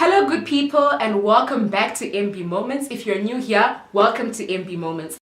Hello good people and welcome back to MB Moments. If you're new here, welcome to MB Moments.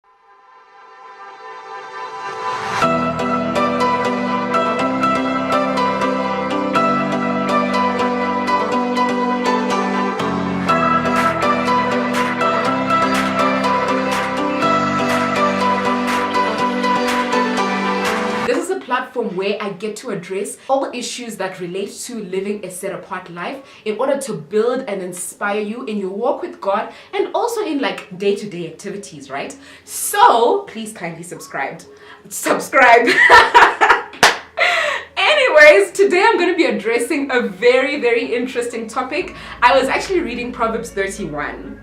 Platform where I get to address all issues that relate to living a set-apart life in order to build and inspire you in your walk with God and also in like day-to-day activities, right? So please kindly subscribe. Anyways, today I'm going to be addressing a very interesting topic. I was actually reading Proverbs 31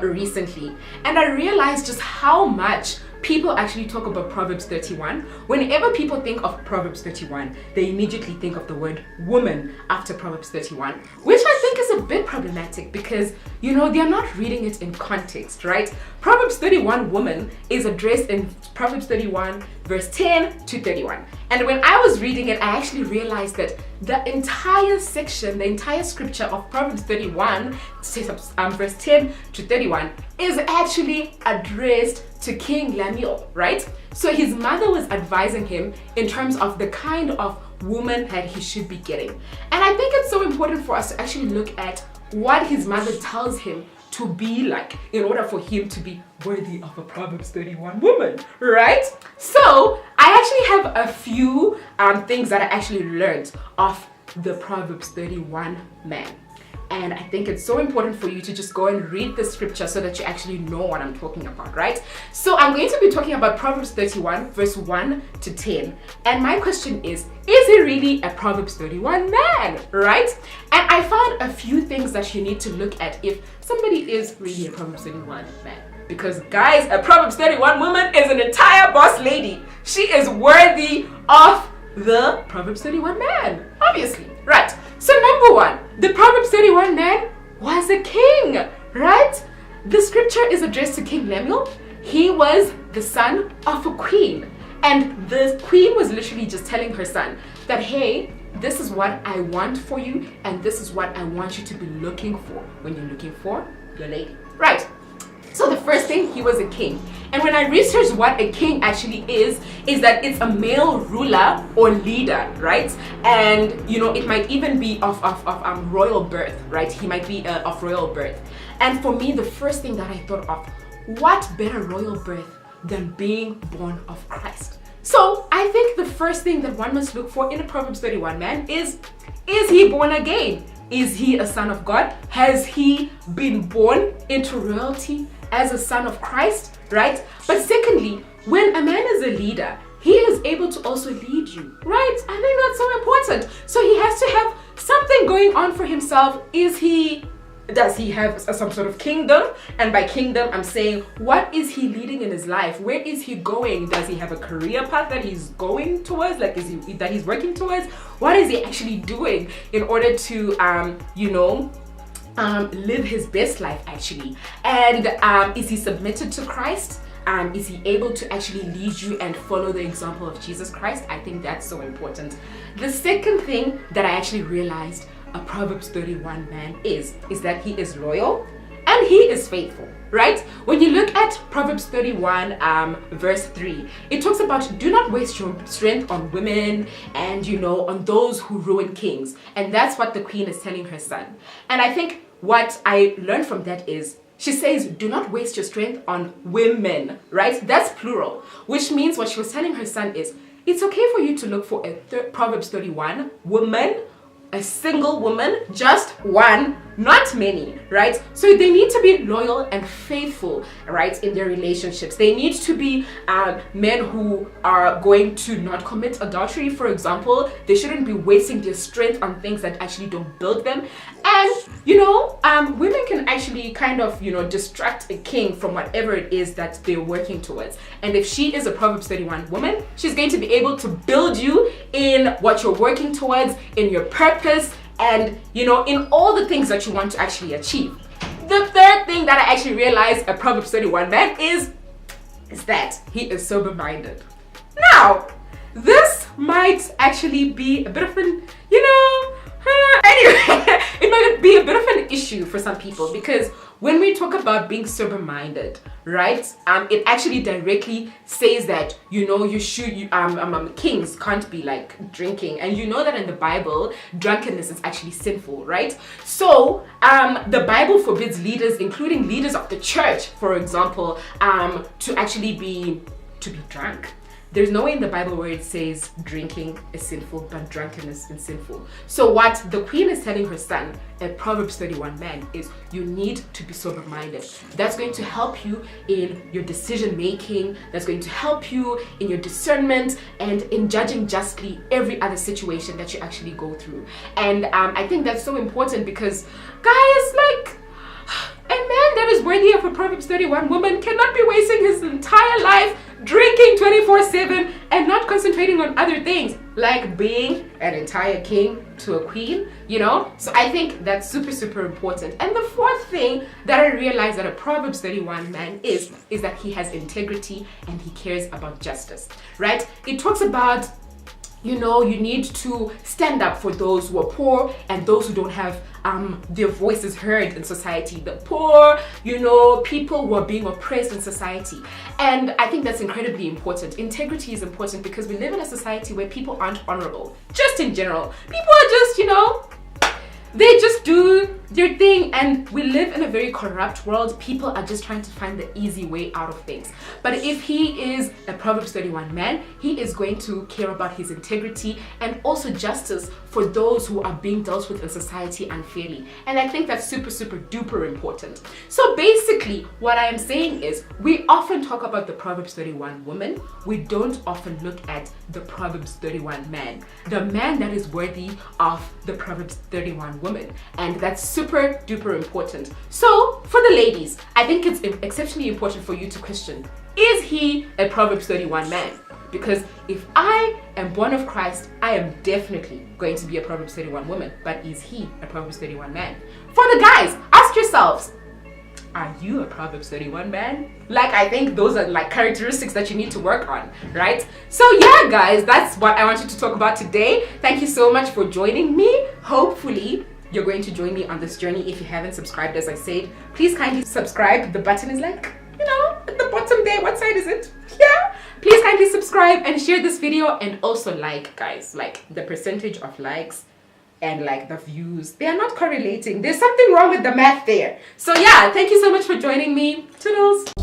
recently, and I realized just how much people actually talk about Proverbs 31. Whenever people think of Proverbs 31, they immediately think of the word woman after Proverbs 31, which I think is a bit problematic because, you know, they're not reading it in context, right? Proverbs 31 woman is addressed in Proverbs 31 verse 10 to 31. And when I was reading it, I actually realized that the entire section, the entire scripture of Proverbs 31, verse 10 to 31, is actually addressed to King Lemuel, right? So his mother was advising him in terms of the kind of woman that he should be getting. And I think it's so important for us to actually look at what his mother tells him to be like in order for him to be worthy of a Proverbs 31 woman, right? So I actually have a few things that I actually learned of the Proverbs 31 man. And I think it's so important for you to just go and read the scripture so that you actually know what I'm talking about, right? So I'm going to be talking about Proverbs 31 verse 1 to 10. And my question is he really a Proverbs 31 man, right? And I found a few things that you need to look at if somebody is really a Proverbs 31 man. Because guys, a Proverbs 31 woman is an entire boss lady. She is worthy of the Proverbs 31 man, obviously, right? So number one, the Proverbs 31 man was a king, right? The scripture is addressed to King Lemuel. He was the son of a queen. And the queen was literally just telling her son that, hey, this is what I want for you, and this is what I want you to be looking for when you're looking for your lady, right? So the first thing, he was a king. And when I researched what a king actually is that it's a male ruler or leader, right? And, you know, it might even be of royal birth, right? He might be of royal birth. And for me, the first thing that I thought of, what better royal birth than being born of Christ? So I think the first thing that one must look for in a Proverbs 31 man is he born again? Is he a son of God? Has he been born into royalty as a son of Christ, right? But secondly, when a man is a leader, he is able to also lead you, right? I think that's so important. So he has to have something going on for himself. Does he have some sort of kingdom? And by kingdom, I'm saying, what is he leading in his life? Where is he going? Does he have a career path that he's going towards? Like, that he's working towards? What is he actually doing in order to, live his best life actually? And is he submitted to Christ? Is he able to actually lead you and follow the example of Jesus Christ? I think that's so important. The second thing that I actually realized a Proverbs 31 man is that he is loyal and he is faithful, right? When you look at Proverbs 31 verse 3, it talks about do not waste your strength on women and, you know, on those who ruin kings. And that's what the queen is telling her son. And I think what I learned from that is she says, do not waste your strength on women, right? That's plural, which means what she was telling her son is, it's okay for you to look for a Proverbs 31 woman, a single woman, just one, not many, right? So they need to be loyal and faithful, right, in their relationships. They need to be men who are going to not commit adultery, for example. They shouldn't be wasting their strength on things that actually don't build them. And, you know, women can actually kind of, you know, distract a king from whatever it is that they're working towards. And if she is a Proverbs 31 woman, she's going to be able to build you in what you're working towards, in your purpose, and, you know, in all the things that you want to actually achieve. The third thing that I actually realized a Proverbs 31 man is that he is sober-minded. Now, this might actually be a bit of an, anyway, it might be a bit of issue for some people, because when we talk about being sober-minded, right, it actually directly says that, you should, kings can't be like drinking, and you know that in the Bible, drunkenness is actually sinful, right? So the Bible forbids leaders, including leaders of the church, for example, to actually be drunk. There's no way in the Bible where it says drinking is sinful, but drunkenness is sinful. So what the queen is telling her son, a Proverbs 31 man, is you need to be sober-minded. That's going to help you in your decision making. That's going to help you in your discernment and in judging justly every other situation that you actually go through. And I think that's so important because, guys, like, a man that is worthy of a Proverbs 31 woman cannot be wasting his entire life drinking 24/7 and not concentrating on other things like being an entire king to a queen, So I think that's super, super important. And the fourth thing that I realized that a Proverbs 31 man is that he has integrity and he cares about justice, right? It talks about, you need to stand up for those who are poor and those who don't have their voices heard in society. The poor, people who are being oppressed in society. And I think that's incredibly important. Integrity is important because we live in a society where people aren't honorable. Just in general. People are just, they just do their thing, and we live in a very corrupt world. People are just trying to find the easy way out of things. But if he is a Proverbs 31 man, he is going to care about his integrity and also justice for those who are being dealt with in society unfairly. And I think that's super, super duper important. So basically, what I am saying is we often talk about the Proverbs 31 woman. We don't often look at the Proverbs 31 man, the man that is worthy of the Proverbs 31 woman. And that's super duper important. So for the ladies, I think it's exceptionally important for you to question, is he a Proverbs 31 man? Because if I am born of Christ, I am definitely going to be a Proverbs 31 woman. But is he a Proverbs 31 man? For the guys, ask yourselves, are you a Proverbs 31 man? Like, I think those are like characteristics that you need to work on, right? So yeah, guys, that's what I wanted to talk about today. Thank you so much for joining me. Hopefully, you're going to join me on this journey. If you haven't subscribed, as I said, please kindly subscribe. The button is like, at the bottom there. What side is it? Yeah. Please kindly subscribe and share this video, and also like, guys, like the percentage of likes and like the views, they are not correlating. There's something wrong with the math there. So yeah, thank you so much for joining me. Toodles.